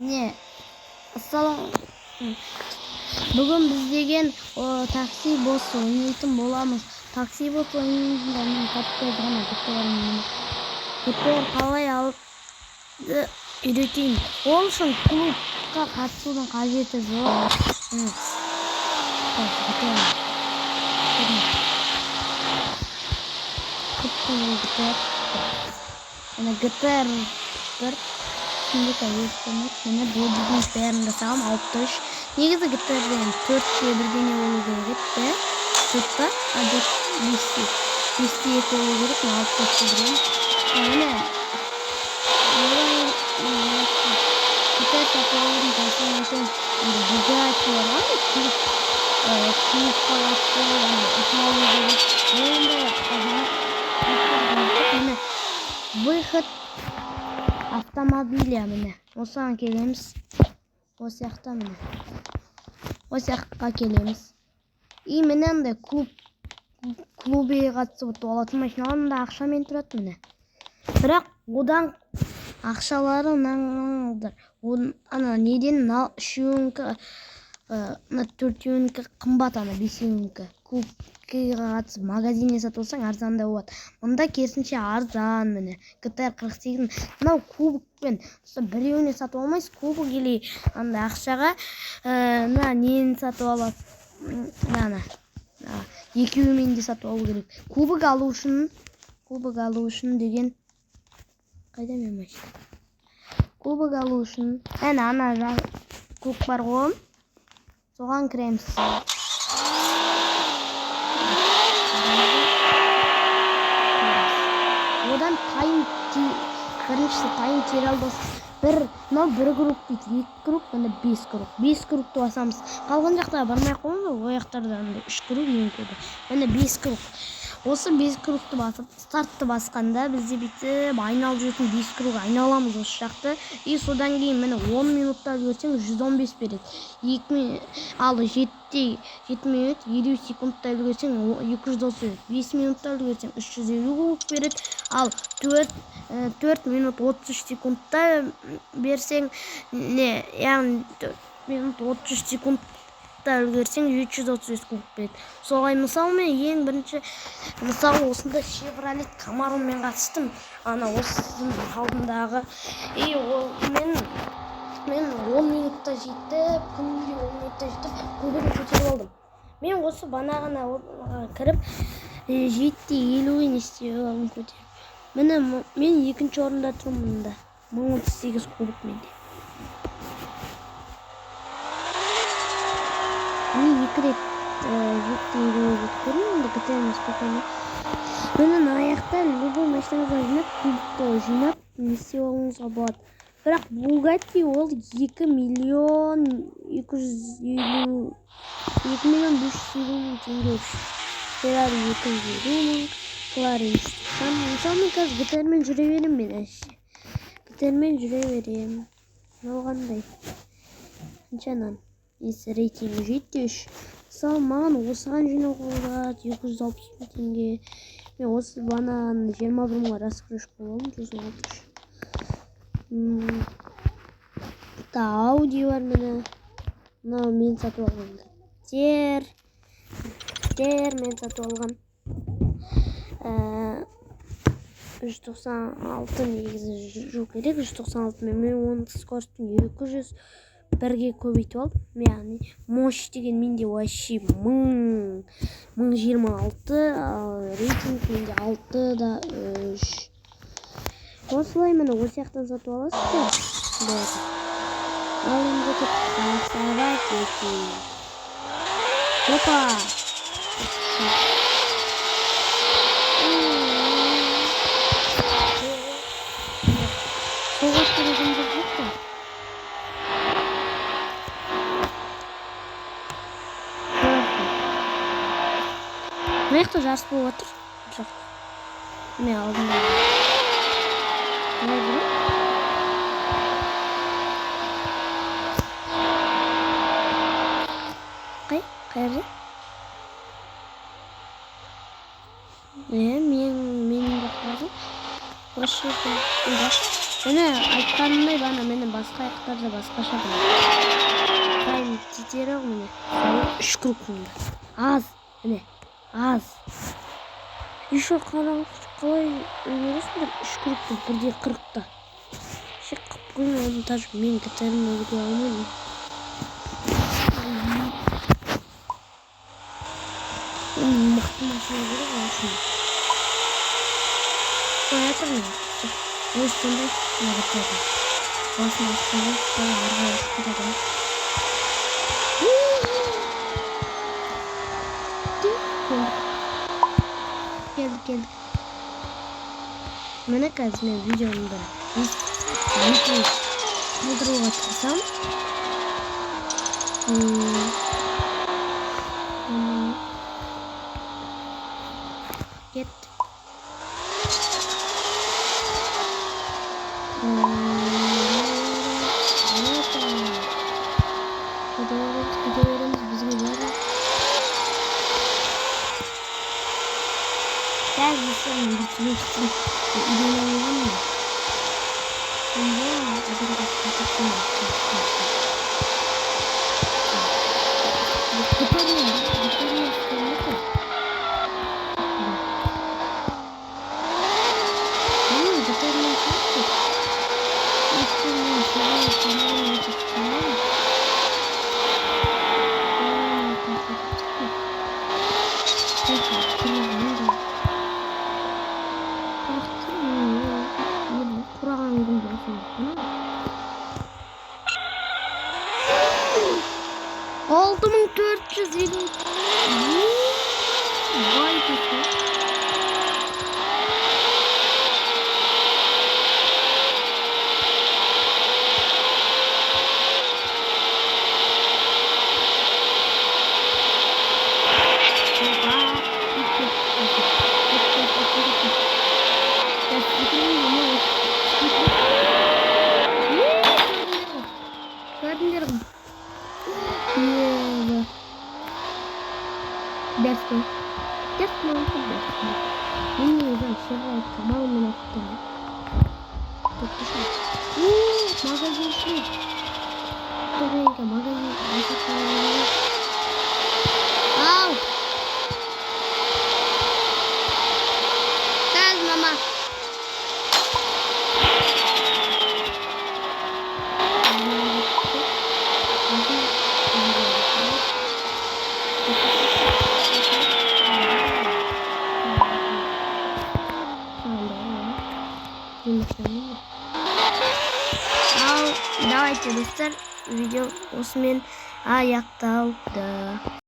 Не, ассалам. Бүгін біз деген такси бос ойнайтын боламыз. Такси бос ойнайтын мен кәттер ғана кәттер қалай алып үйретейін. Ол үшін клубқа қатысудың қажеті жоқ. ГТР şimdi kayıtlamak yine bu bizim değerinde sağlam 63 негізі ГТРден 4-те бірдеңе болу керек те 4-та адет 5-те 2 болу керек мен 63 білемін міне ГТР сатыларын жасайтын двигатель бар ғой клуб қаласы міне выход автомобиля міне осыған келеміз осы жақта міне осы жаққа келеміз и міне андай клубе қатысып алатын машиналарында ақшамен тұрады міне бірақ одан ақшалары мынаңдар ана неден үшеуінікі төртеуінікі қымбат ана бесеуінікі клубке қатысып магазинде сатып алсаң арзандай болады мұнда керісінше арзан міне ГТР 48 мынау кубокпен біреуіне сатып алмайсыз кубок или андай ақшаға мына нені сатып аласыз ана екеуімен де сатып алу керек кубок алу үшін деген қайда мен машина кубок алу үшін ана кубок бар ғой соған кіреміз одан біріншісі тайын тері албасыз мынау бір круг дейді 2 круг міне 5 кругты басамыз қалған жақта бармай ақ қойыңыз ол жақтарда 3 круг ең көбі міне 5 круг осы 5 кругты басып стартты басқанда бізде бүйтіп айналып жүретін 5 круг айналамыз осы жақты и содан кейін міне 10 минутта үлгерсең 115 береді ал 7 минут 50 секундта үлгерсең 230 5 минутта үлгерсең 350 кубок береді ал 4 минут 33 секундта берсең яғни 4 минут 33 секундта үлгерсең 735 кубок береді солай мысалы мен ең бірінші мысалы осында Chevrolet Camaro'мен қатыстым ана осының алдындағы и мен 10 минутта жетіп күнде 10 минутта жетіп кубогын көтеріп алдым мен осы банағына кіріп 750 не істеп алдым көтеріп міне мен екінші орында тұрмын мұнда 1038 кубок менде мен 2 рет көрмеймін ГТР спокойно міне аяқта любой машинаңызға жинап кубокты жинап не істеп алуыңызға болады бірақ Bugatti ол 2 миллион 550 теңге Ferrari 250 мың Ferrari 390 мысалы мен қазір ГТРмен жүре беремін мен әше ГТРмен жүре беремін мынау қандай қаншанан рейтингі 7-3 мысалы маған осыған жинауға болады 260 теңге мен осы банан 21 мыңға раскрышка боламын 163 Audi бар міне мынау мен сатып алған ГТР мен сатып алған 196 негізі жоқ керек 196 мен оның скоростың 201-ге көбейтіп алдым яғни мощь деген менде вообще 1026 рейтинг менде 6-3 осылай міне осы жақтан сатып аласыздар ал енді сабақ кетейін опа соғыс керегімді жоқ па мына жақта жарыс болып жатыр жоқ мен алдында қай жерде мен бақылады осы жерде Міне айтқанымдай бана мені басқа аяқтарда басқаша болады. Тайм тетері міне 3 круг болды. Аз міне аз. Еще қалай өміресіңдер 3 кругты бірде 40-та. Шек қып қоймай оны даже мен кітарымды өте алмаймын. Мықты машина керек ашын. Қоятырмын. Өз сондай нағытады. Басын ашқаны қала арға өшкеді. Келді. Мені қазір мен видеоның бірі. Қалдыруға тырысам. Кет. Gidiyoruz bizim yere. Gel gitsin bitmişsin. İlgilenmem mi? Şimdi adı da kapattım. Gidiyorum. Aldım 450. Vay be. Дерсно. Ini udah siapa kamu menonton? Magazin sih. Turun ke magazin. Au. Tas mama. Давайте достар, видео осымен аяқталды.